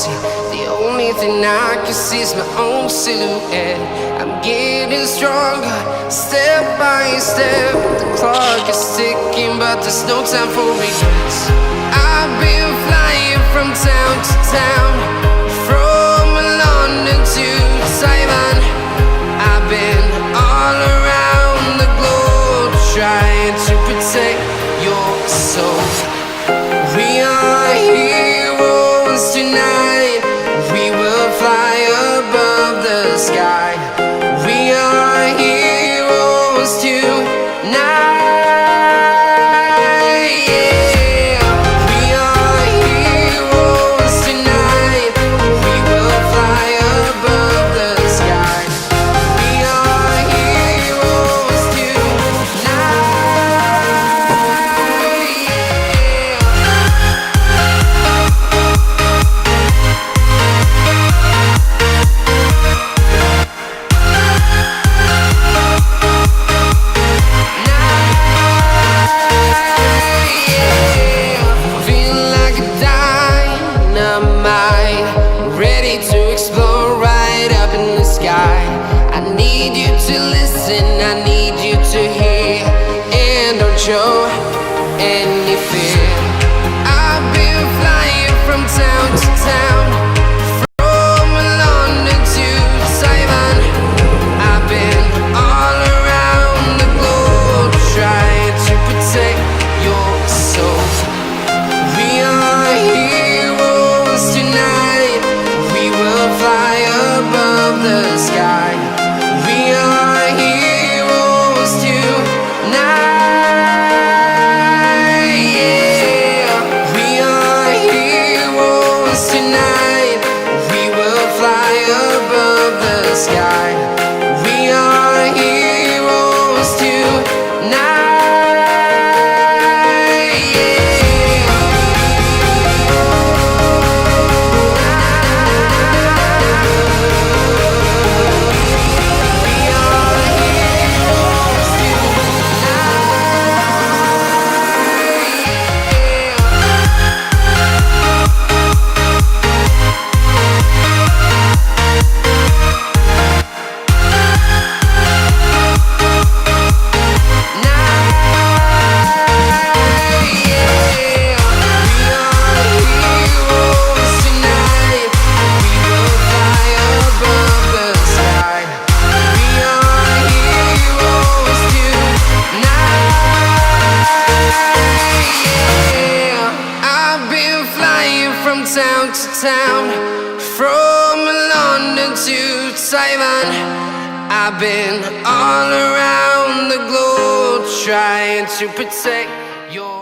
reality. The only thing I can see is my own silhouette. I'm getting stronger, step by step. The clock is ticking, but there's no time for regrets. I've been flying from town to town, from London to Taiwan. I've been all around the globe, trying to protect your soul. We are heroes tonight. We will fly above the sky. We are heroes tonight. Yeah. We are heroes tonight. We will fly above the sky. We are heroes tonight. I need you to hear and don't show any fear. I've been flying from town to town, from London to Taiwan. I've been all around the globe, trying to protect your soul. We are heroes tonight. We will fly above the sky. We are heroes tonight. Yeah. We are heroes tonight. We will fly above the sky. We are heroes tonight. Town to town, from London to Taiwan. I've been all around the globe, trying to protect your